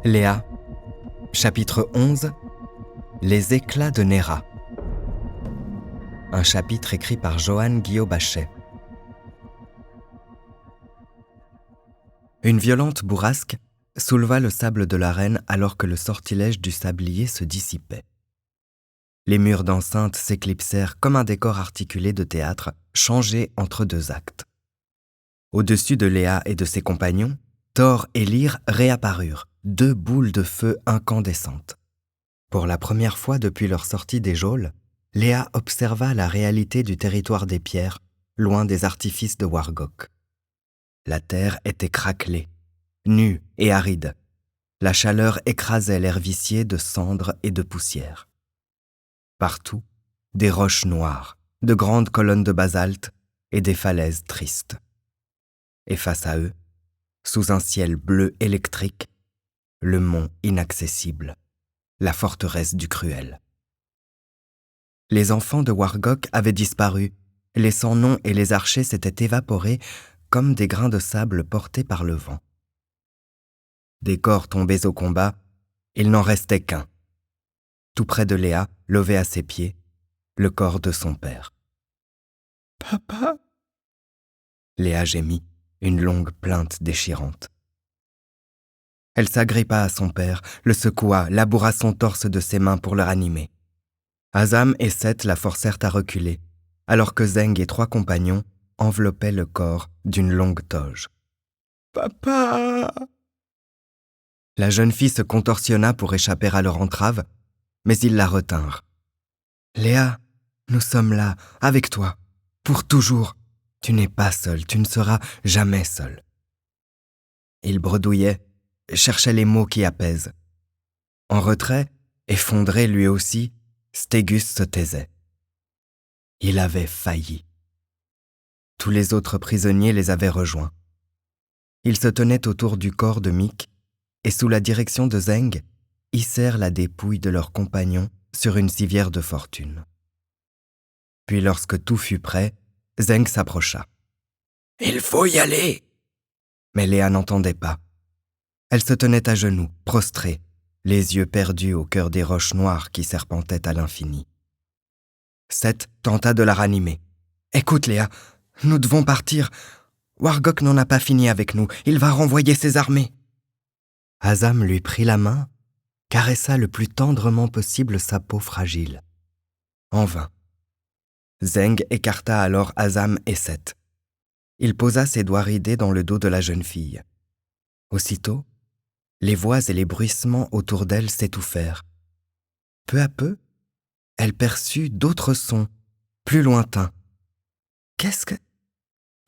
Léa, chapitre 11, Les éclats de Néra. Un chapitre écrit par Johann Guillot-Bachet. Une violente bourrasque souleva le sable de l'arène alors que le sortilège du sablier se dissipait. Les murs d'enceinte s'éclipsèrent comme un décor articulé de théâtre changé entre deux actes. Au-dessus de Léa et de ses compagnons, Thor et Lyre réapparurent, deux boules de feu incandescentes. Pour la première fois depuis leur sortie des geôles, Léa observa la réalité du territoire des pierres, loin des artifices de Wargok. La terre était craquelée, nue et aride. La chaleur écrasait l'air vicié de cendres et de poussière. Partout, des roches noires, de grandes colonnes de basalte et des falaises tristes. Et face à eux, sous un ciel bleu électrique, le mont inaccessible, la forteresse du Cruel. Les enfants de Wargok avaient disparu, les sans-noms et les archers s'étaient évaporés comme des grains de sable portés par le vent. Des corps tombés au combat, il n'en restait qu'un. Tout près de Léa, lové à ses pieds, le corps de son père. « Papa !» Léa gémit, une longue plainte déchirante. Elle s'agrippa à son père, le secoua, laboura son torse de ses mains pour le ranimer. Azam et Seth la forcèrent à reculer, alors que Zeng et trois compagnons enveloppaient le corps d'une longue toge. « Papa !» La jeune fille se contorsionna pour échapper à leur entrave, mais ils la retinrent. « Léa, nous sommes là, avec toi, pour toujours. Tu n'es pas seule, tu ne seras jamais seule. » Il bredouillait, cherchait les mots qui apaisent. En retrait, effondré lui aussi, Stégus se taisait. Il avait failli. Tous les autres prisonniers les avaient rejoints. Ils se tenaient autour du corps de Mick et sous la direction de Zeng, hissèrent la dépouille de leur compagnon sur une civière de fortune. Puis lorsque tout fut prêt, Zeng s'approcha. « Il faut y aller !» Mais Léa n'entendait pas. Elle se tenait à genoux, prostrée, les yeux perdus au cœur des roches noires qui serpentaient à l'infini. Seth tenta de la ranimer. « Écoute, Léa, nous devons partir. Wargok n'en a pas fini avec nous, il va renvoyer ses armées. » Azam lui prit la main, caressa le plus tendrement possible sa peau fragile. En vain. Zeng écarta alors Azam et Seth. Il posa ses doigts ridés dans le dos de la jeune fille. Aussitôt, les voix et les bruissements autour d'elle s'étouffèrent. Peu à peu, elle perçut d'autres sons, plus lointains. « Qu'est-ce que... » ?»«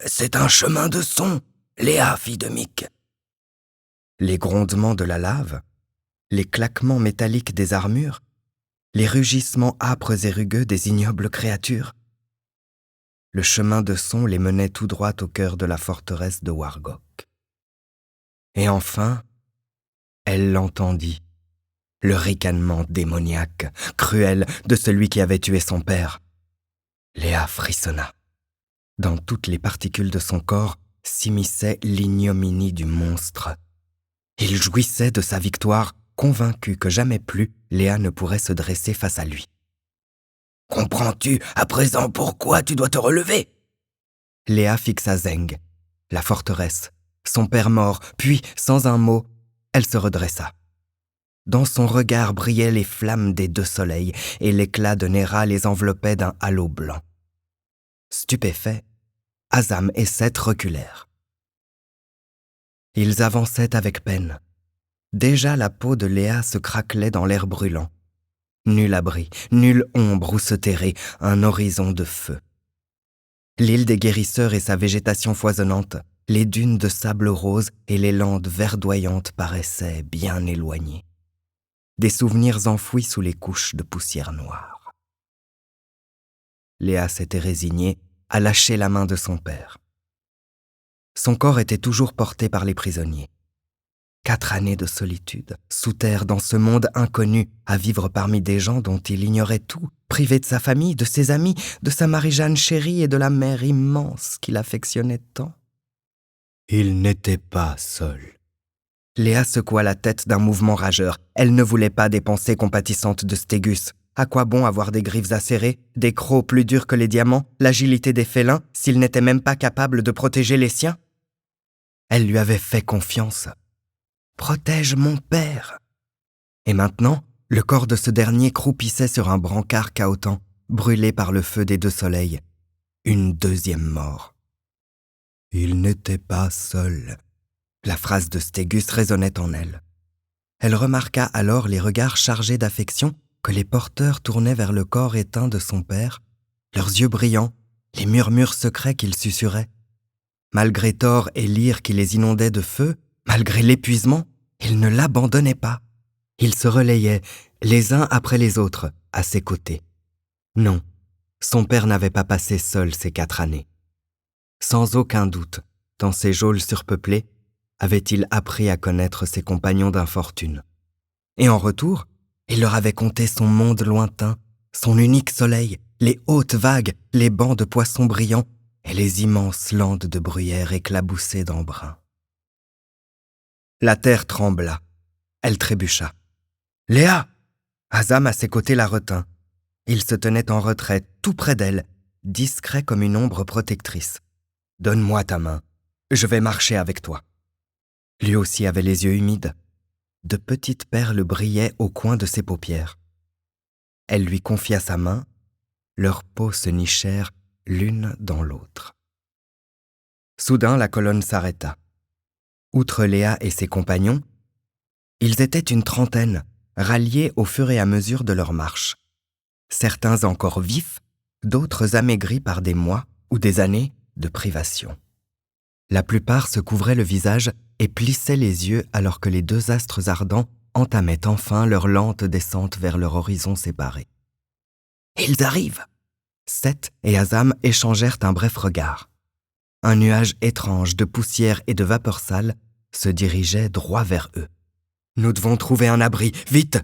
C'est un chemin de son, Léa, fille de Mick. » Les grondements de la lave, les claquements métalliques des armures, les rugissements âpres et rugueux des ignobles créatures. Le chemin de son les menait tout droit au cœur de la forteresse de Wargok. Et enfin, elle l'entendit, le ricanement démoniaque, cruel de celui qui avait tué son père. Léa frissonna. Dans toutes les particules de son corps s'immisçait l'ignominie du monstre. Il jouissait de sa victoire, convaincu que jamais plus Léa ne pourrait se dresser face à lui. « Comprends-tu à présent pourquoi tu dois te relever ?» Léa fixa Zeng, la forteresse, son père mort, puis, sans un mot, elle se redressa. Dans son regard brillaient les flammes des deux soleils, et l'éclat de Néra les enveloppait d'un halo blanc. Stupéfaits, Azam et Seth reculèrent. Ils avançaient avec peine. Déjà la peau de Léa se craquelait dans l'air brûlant. Nul abri, nulle ombre où se terrer, un horizon de feu. L'île des guérisseurs et sa végétation foisonnante, les dunes de sable rose et les landes verdoyantes paraissaient bien éloignées. Des souvenirs enfouis sous les couches de poussière noire. Léa s'était résignée à lâcher la main de son père. Son corps était toujours porté par les prisonniers. 4 années de solitude, sous terre dans ce monde inconnu, à vivre parmi des gens dont il ignorait tout, privé de sa famille, de ses amis, de sa Marie-Jeanne chérie et de la mère immense qu'il affectionnait tant. Il n'était pas seul. Léa secoua la tête d'un mouvement rageur. Elle ne voulait pas des pensées compatissantes de Stégus. À quoi bon avoir des griffes acérées, des crocs plus durs que les diamants, l'agilité des félins, s'il n'était même pas capable de protéger les siens? Elle lui avait fait confiance. « Protège mon père !» Et maintenant, le corps de ce dernier croupissait sur un brancard cahotant, brûlé par le feu des deux soleils. Une deuxième mort. Il n'était pas seul. La phrase de Stégus résonnait en elle. Elle remarqua alors les regards chargés d'affection que les porteurs tournaient vers le corps éteint de son père, leurs yeux brillants, les murmures secrets qu'ils susurraient. Malgré Thor et Lyre qui les inondaient de feu, malgré l'épuisement, ils ne l'abandonnaient pas. Ils se relayaient, les uns après les autres, à ses côtés. Non, son père n'avait pas passé seul ces 4 années. Sans aucun doute, dans ces geôles surpeuplées, avait-il appris à connaître ses compagnons d'infortune. Et en retour, il leur avait conté son monde lointain, son unique soleil, les hautes vagues, les bancs de poissons brillants et les immenses landes de bruyère éclaboussées d'embrun. La terre trembla. Elle trébucha. « Léa !» Azam à ses côtés la retint. Il se tenait en retrait, tout près d'elle, discret comme une ombre protectrice. « Donne-moi ta main, je vais marcher avec toi. » Lui aussi avait les yeux humides. De petites perles brillaient au coin de ses paupières. Elle lui confia sa main, leurs peaux se nichèrent l'une dans l'autre. Soudain, la colonne s'arrêta. Outre Léa et ses compagnons, ils étaient une trentaine, ralliés au fur et à mesure de leur marche. Certains encore vifs, d'autres amaigris par des mois ou des années de privation. La plupart se couvraient le visage et plissaient les yeux alors que les 2 astres ardents entamaient enfin leur lente descente vers leur horizon séparé. « Ils arrivent !» Seth et Azam échangèrent un bref regard. Un nuage étrange de poussière et de vapeur sale se dirigeait droit vers eux. « Nous devons trouver un abri, vite!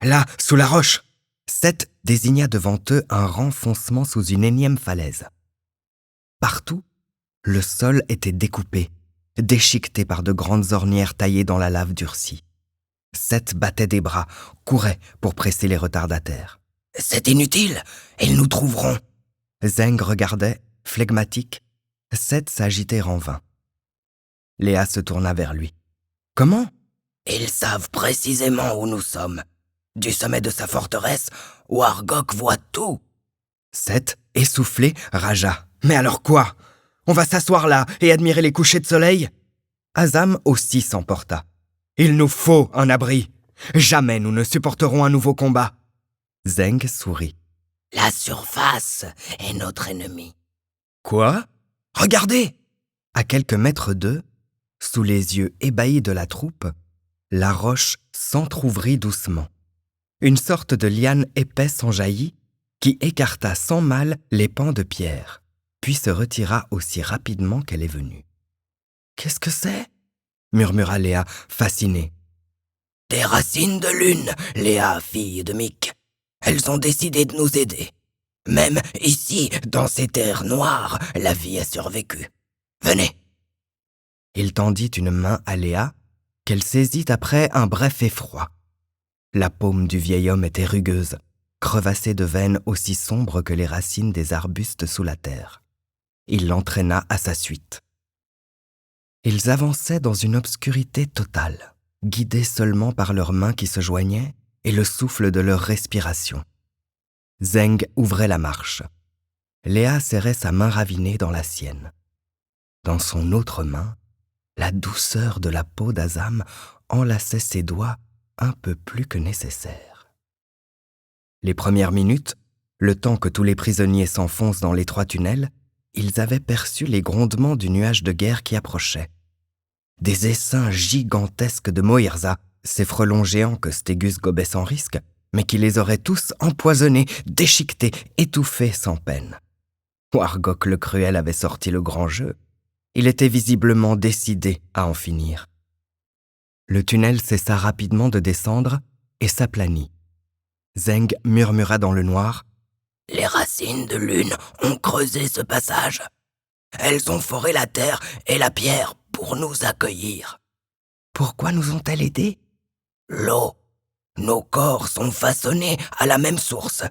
Là, sous la roche !» Seth désigna devant eux un renfoncement sous une énième falaise. Partout, le sol était découpé, déchiqueté par de grandes ornières taillées dans la lave durcie. Seth battait des bras, courait pour presser les retardataires. « C'est inutile, ils nous trouveront !» Zeng regardait, flegmatique. Seth s'agitait en vain. Léa se tourna vers lui. « Comment ?»« Ils savent précisément où nous sommes. Du sommet de sa forteresse, Wargok voit tout. » Seth, essoufflé, ragea. « Mais alors quoi ? On va s'asseoir là et admirer les couchers de soleil ?» Azam aussi s'emporta. « Il nous faut un abri. Jamais nous ne supporterons un nouveau combat. » Zeng sourit. « La surface est notre ennemi. »« Quoi ? Regardez !» À quelques mètres d'eux, sous les yeux ébahis de la troupe, la roche s'entr'ouvrit doucement. Une sorte de liane épaisse en jaillit qui écarta sans mal les pans de pierre, puis se retira aussi rapidement qu'elle est venue. « Qu'est-ce que c'est ?» murmura Léa, fascinée. « Des racines de lune, Léa, fille de Mick. Elles ont décidé de nous aider. Même ici, dans ces terres noires, la vie a survécu. Venez !» Il tendit une main à Léa, qu'elle saisit après un bref effroi. La paume du vieil homme était rugueuse, crevassée de veines aussi sombres que les racines des arbustes sous la terre. Il l'entraîna à sa suite. Ils avançaient dans une obscurité totale, guidés seulement par leurs mains qui se joignaient et le souffle de leur respiration. Zeng ouvrait la marche. Léa serrait sa main ravinée dans la sienne. Dans son autre main, la douceur de la peau d'Azam enlaçait ses doigts un peu plus que nécessaire. Les premières minutes, le temps que tous les prisonniers s'enfoncent dans l'étroit tunnel, ils avaient perçu les grondements du nuage de guerre qui approchait. Des essaims gigantesques de Moïrza, ces frelons géants que Stégus gobait sans risque, mais qui les auraient tous empoisonnés, déchiquetés, étouffés sans peine. Wargok le Cruel avait sorti le grand jeu. Il était visiblement décidé à en finir. Le tunnel cessa rapidement de descendre et s'aplanit. Zeng murmura dans le noir. « Les racines de lune ont creusé ce passage. Elles ont foré la terre et la pierre pour nous accueillir. » Pourquoi nous ont-elles aidés ? L'eau. Nos corps sont façonnés à la même source.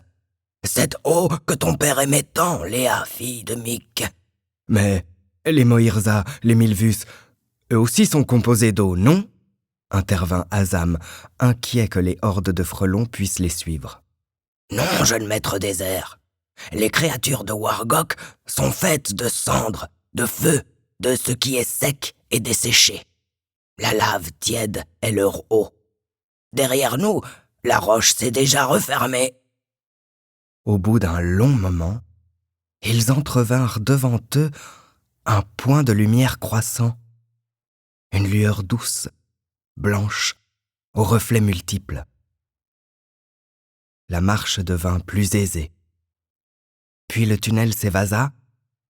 Cette eau que ton père aimait tant, Léa, fille de Mick. Mais les Moïrza, les Milvus, eux aussi sont composés d'eau, non ? Intervint Azam, inquiet que les hordes de frelons puissent les suivre. Non, jeune maître désert. Les créatures de Wargok sont faites de cendres, de feu, de ce qui est sec et desséché. La lave tiède est leur eau. Derrière nous, la roche s'est déjà refermée. Au bout d'un long moment, ils entrevinrent devant eux un point de lumière croissant, une lueur douce, blanche, aux reflets multiples. La marche devint plus aisée. Puis le tunnel s'évasa,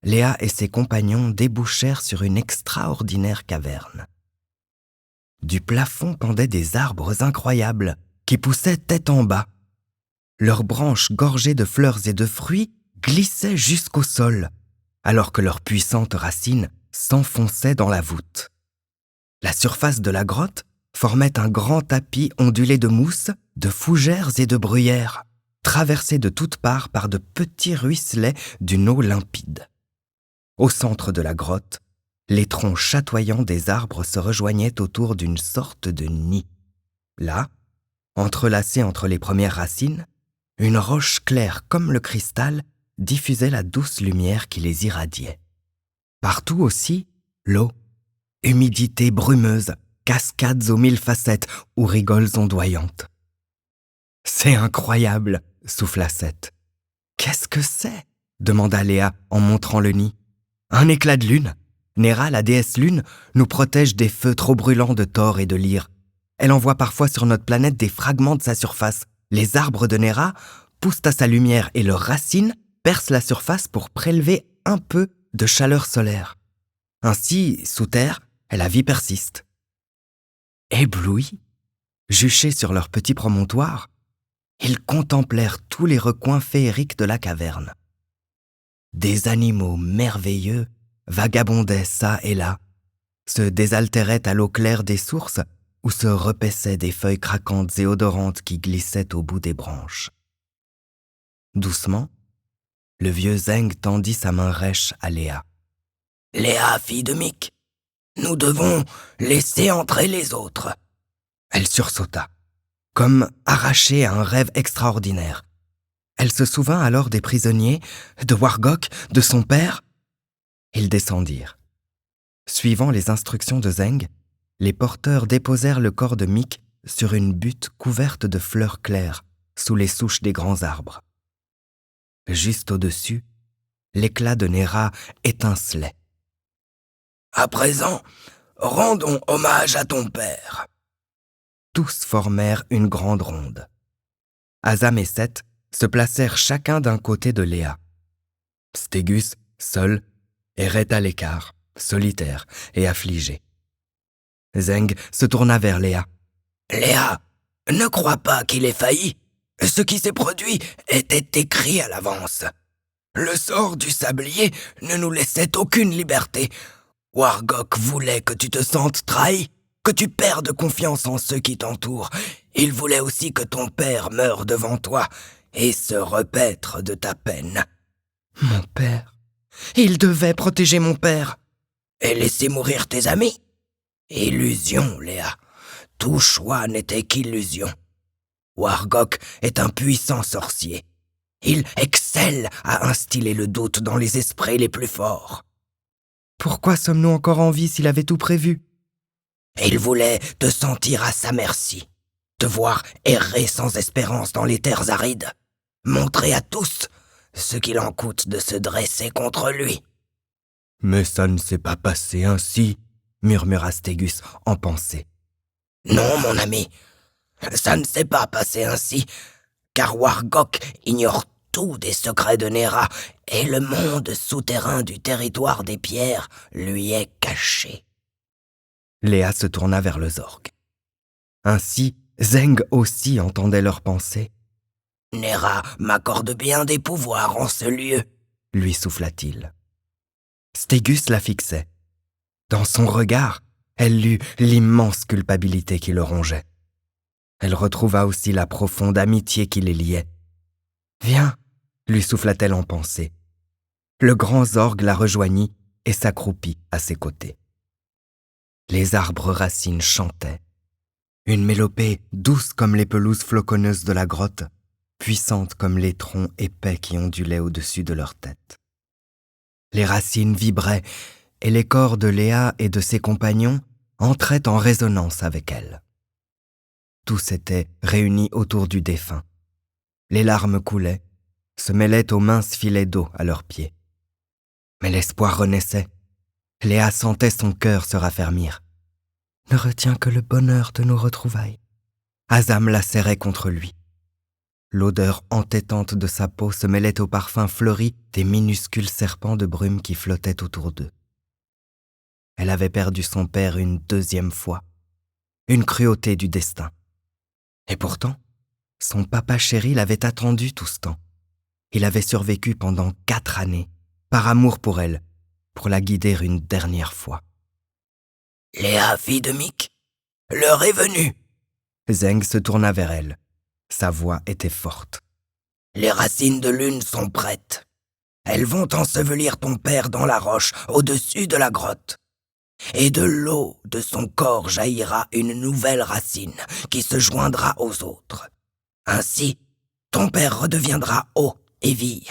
Léa et ses compagnons débouchèrent sur une extraordinaire caverne. Du plafond pendaient des arbres incroyables qui poussaient tête en bas. Leurs branches gorgées de fleurs et de fruits glissaient jusqu'au sol, alors que leurs puissantes racines s'enfonçaient dans la voûte. La surface de la grotte formait un grand tapis ondulé de mousse, de fougères et de bruyères, traversé de toutes parts par de petits ruisselets d'une eau limpide. Au centre de la grotte, les troncs chatoyants des arbres se rejoignaient autour d'une sorte de nid. Là, entrelacée entre les premières racines, une roche claire comme le cristal diffusait la douce lumière qui les irradiait. Partout aussi, l'eau, humidité brumeuse, cascades aux 1000 facettes ou rigoles ondoyantes. « C'est incroyable !» souffla Seth. « Qu'est-ce que c'est ?» demanda Léa en montrant le nid. « Un éclat de lune. Néra, la déesse lune, nous protège des feux trop brûlants de Thor et de Lyre. Elle envoie parfois sur notre planète des fragments de sa surface. Les arbres de Néra poussent à sa lumière et leurs racines percent la surface pour prélever un peu de chaleur solaire. Ainsi, sous terre, la vie persiste. » Éblouis, juchés sur leur petit promontoire, ils contemplèrent tous les recoins féeriques de la caverne. Des animaux merveilleux vagabondaient çà et là, se désaltéraient à l'eau claire des sources ou se repaissaient des feuilles craquantes et odorantes qui glissaient au bout des branches. Doucement, le vieux Zeng tendit sa main rêche à Léa. « Léa, fille de Mick, nous devons laisser entrer les autres. » Elle sursauta, comme arrachée à un rêve extraordinaire. Elle se souvint alors des prisonniers, de Wargok, de son père. Ils descendirent. Suivant les instructions de Zeng, les porteurs déposèrent le corps de Mick sur une butte couverte de fleurs claires, sous les souches des grands arbres. Juste au-dessus, l'éclat de Néra étincelait. « À présent, rendons hommage à ton père. » Tous formèrent une grande ronde. Azam et Seth se placèrent chacun d'un côté de Léa. Stégus, seul, errait à l'écart, solitaire et affligé. Zeng se tourna vers Léa. « Léa, ne crois pas qu'il ait failli. Ce qui s'est produit était écrit à l'avance. Le sort du sablier ne nous laissait aucune liberté. Wargok voulait que tu te sentes trahi, que tu perdes confiance en ceux qui t'entourent. Il voulait aussi que ton père meure devant toi et se repaître de ta peine. » « Mon père. Il devait protéger mon père. »« Et laisser mourir tes amis. Illusion, Léa. Tout choix n'était qu'illusion. Wargok est un puissant sorcier. Il excelle à instiller le doute dans les esprits les plus forts. » Pourquoi sommes-nous encore en vie s'il avait tout prévu ? Il voulait te sentir à sa merci, te voir errer sans espérance dans les terres arides, montrer à tous ce qu'il en coûte de se dresser contre lui. « Mais ça ne s'est pas passé ainsi, » murmura Stégus en pensée. « Non, mon ami, ça ne s'est pas passé ainsi, car Wargok ignore tout des secrets de Néra et le monde souterrain du territoire des pierres lui est caché. » Léa se tourna vers le Zorg. Ainsi, Zeng aussi entendait leurs pensées. « Néra m'accorde bien des pouvoirs en ce lieu, » lui souffla-t-il. Stégus la fixait. Dans son regard, Elle lut l'immense culpabilité qui le rongeait. Elle retrouva aussi la profonde amitié qui les liait. « Viens !» lui souffla-t-elle en pensée. Le grand Zorg la rejoignit et s'accroupit à ses côtés. Les arbres racines chantaient. Une mélopée douce comme les pelouses floconneuses de la grotte, puissante comme les troncs épais qui ondulaient au-dessus de leur tête. Les racines vibraient et les corps de Léa et de ses compagnons entraient en résonance avec elle. Tous étaient réunis autour du défunt. Les larmes coulaient, se mêlaient aux minces filets d'eau à leurs pieds. Mais l'espoir renaissait. Léa sentait son cœur se raffermir. Ne retiens que le bonheur de nos retrouvailles. Azam la serrait contre lui. L'odeur entêtante de sa peau se mêlait au parfum fleuri des minuscules serpents de brume qui flottaient autour d'eux. Elle avait perdu son père une deuxième fois. Une cruauté du destin. Et pourtant, son papa chéri l'avait attendu tout ce temps. Il avait survécu pendant 4 années, par amour pour elle, pour la guider une dernière fois. « Léa, fille de Mick, l'heure est venue !» Zeng se tourna vers elle. Sa voix était forte. « Les racines de lune sont prêtes. Elles vont ensevelir ton père dans la roche au-dessus de la grotte. Et de l'eau de son corps jaillira une nouvelle racine qui se joindra aux autres. Ainsi, ton père redeviendra eau et vie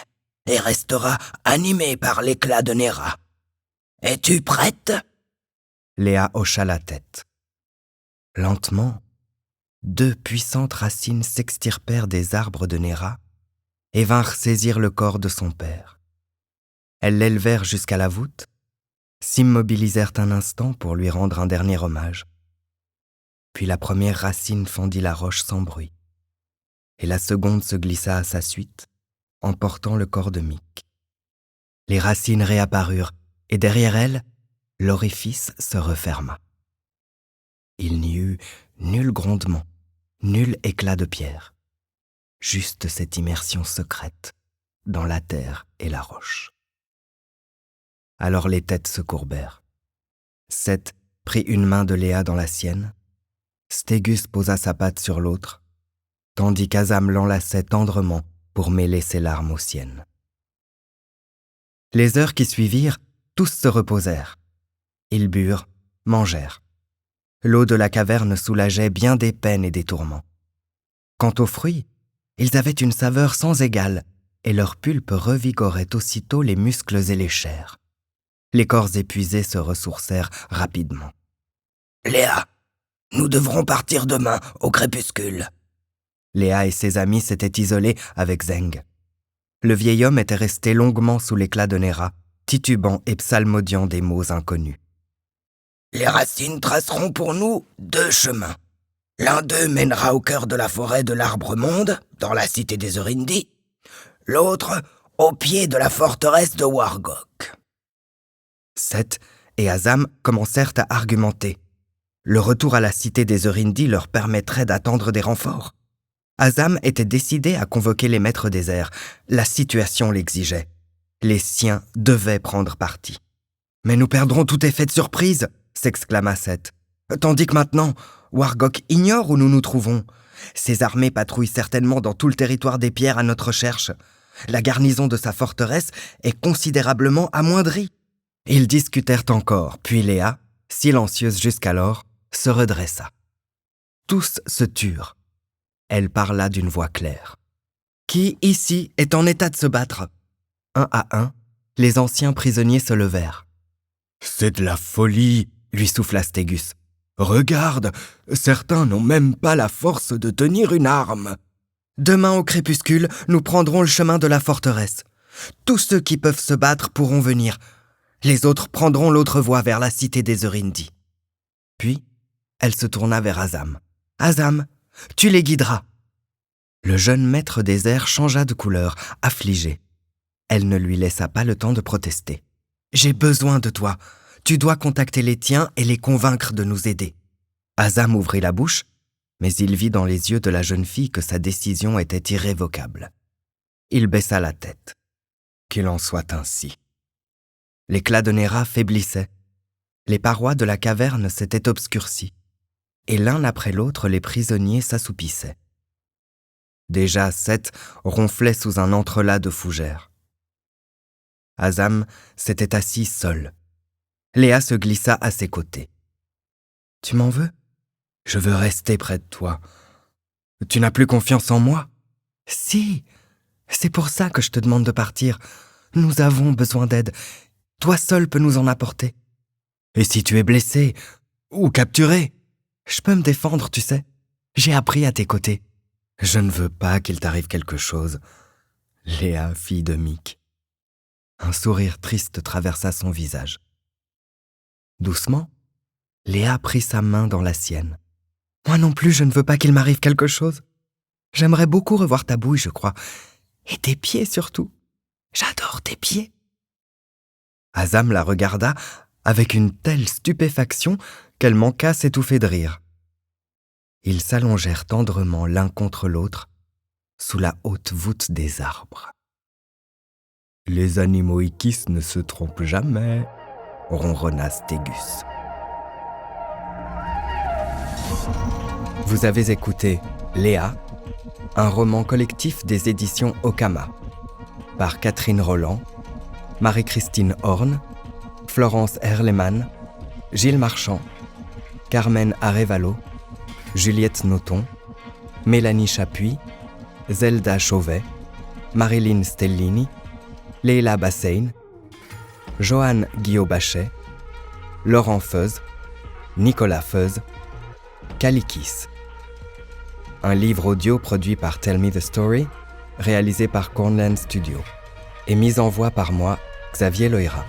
et restera animé par l'éclat de Nera. Es-tu prête ?» Léa hocha la tête. Lentement, 2 puissantes racines s'extirpèrent des arbres de Nera et vinrent saisir le corps de son père. Elles l'élevèrent jusqu'à la voûte, s'immobilisèrent un instant pour lui rendre un dernier hommage. Puis la première racine fendit la roche sans bruit, et la seconde se glissa à sa suite, emportant le corps de Mick. Les racines réapparurent, et derrière elles, l'orifice se referma. Il n'y eut nul grondement, nul éclat de pierre, juste cette immersion secrète dans la terre et la roche. Alors les têtes se courbèrent. Seth prit une main de Léa dans la sienne, Stégus posa sa patte sur l'autre, tandis qu'Azam l'enlaçait tendrement pour mêler ses larmes aux siennes. Les heures qui suivirent, tous se reposèrent. Ils burent, mangèrent. L'eau de la caverne soulageait bien des peines et des tourments. Quant aux fruits, ils avaient une saveur sans égale, et leur pulpe revigorait aussitôt les muscles et les chairs. Les corps épuisés se ressourcèrent rapidement. « Léa, nous devrons partir demain, au crépuscule. » Léa et ses amis s'étaient isolés avec Zeng. Le vieil homme était resté longuement sous l'éclat de Nera, titubant et psalmodiant des mots inconnus. « Les racines traceront pour nous 2 chemins. L'un d'eux mènera au cœur de la forêt de l'Arbre-Monde, dans la cité des Eurindi. L'autre, au pied de la forteresse de Wargok. » Seth et Azam commencèrent à argumenter. Le retour à la cité des Eurindi leur permettrait d'attendre des renforts. Azam était décidé à convoquer les maîtres des airs. La situation l'exigeait. Les siens devaient prendre parti. « Mais nous perdrons tout effet de surprise !» s'exclama Seth. « Tandis que maintenant, Wargok ignore où nous nous trouvons. Ses armées patrouillent certainement dans tout le territoire des pierres à notre recherche. La garnison de sa forteresse est considérablement amoindrie. » Ils discutèrent encore, puis Léa, silencieuse jusqu'alors, se redressa. Tous se turent. Elle parla d'une voix claire. « Qui, ici, est en état de se battre ?» Un à un, les anciens prisonniers se levèrent. « C'est de la folie !» lui souffla Stégus. « Regarde, certains n'ont même pas la force de tenir une arme. » Demain au crépuscule, nous prendrons le chemin de la forteresse. Tous ceux qui peuvent se battre pourront venir. Les autres prendront l'autre voie vers la cité des Eurindi. Puis, elle se tourna vers Azam. « Azam, tu les guideras. » Le jeune maître des airs changea de couleur, affligé. Elle ne lui laissa pas le temps de protester. « J'ai besoin de toi. Tu dois contacter les tiens et les convaincre de nous aider. » Azam ouvrit la bouche, mais il vit dans les yeux de la jeune fille que sa décision était irrévocable. Il baissa la tête. Qu'il en soit ainsi. L'éclat de Nera faiblissait. les parois de la caverne s'étaient obscurcies, et l'un après l'autre les prisonniers s'assoupissaient. Déjà 7 ronflaient sous un entrelac de fougères. Azam s'était assis seul. Léa se glissa à ses côtés. « Tu m'en veux ? Je veux rester près de toi. Tu n'as plus confiance en moi ? Si, c'est pour ça que je te demande de partir. Nous avons besoin d'aide. Toi seul peux nous en apporter. Et si tu es blessé ou capturé ? Je peux me défendre, tu sais. J'ai appris à tes côtés. Je ne veux pas qu'il t'arrive quelque chose. Léa, fille de Mick. Un sourire triste traversa son visage. Doucement, Léa prit sa main dans la sienne. Moi non plus, je ne veux pas qu'il m'arrive quelque chose. J'aimerais beaucoup revoir ta bouille, je crois. Et tes pieds surtout. J'adore tes pieds. Azam la regarda avec une telle stupéfaction qu'elle manqua s'étouffer de rire. Ils s'allongèrent tendrement l'un contre l'autre sous la haute voûte des arbres. Les animaux Ikis ne se trompent jamais, ronronna Stégus. Vous avez écouté Léa, un roman collectif des éditions Okama, par Catherine Roland, Marie-Christine Horn, Florence Herleman, Gilles Marchand, Carmen Arevalo, Juliette Noton, Mélanie Chapuis, Zelda Chauvet, Marilyn Stellini, Leila Bassein, Johan Guillaume-Bachet, Laurent Feuz, Nicolas Feuz, Kalikis. Un livre audio produit par Tell Me the Story, réalisé par Cornland Studio, et mis en voix par moi, Xavier Loira.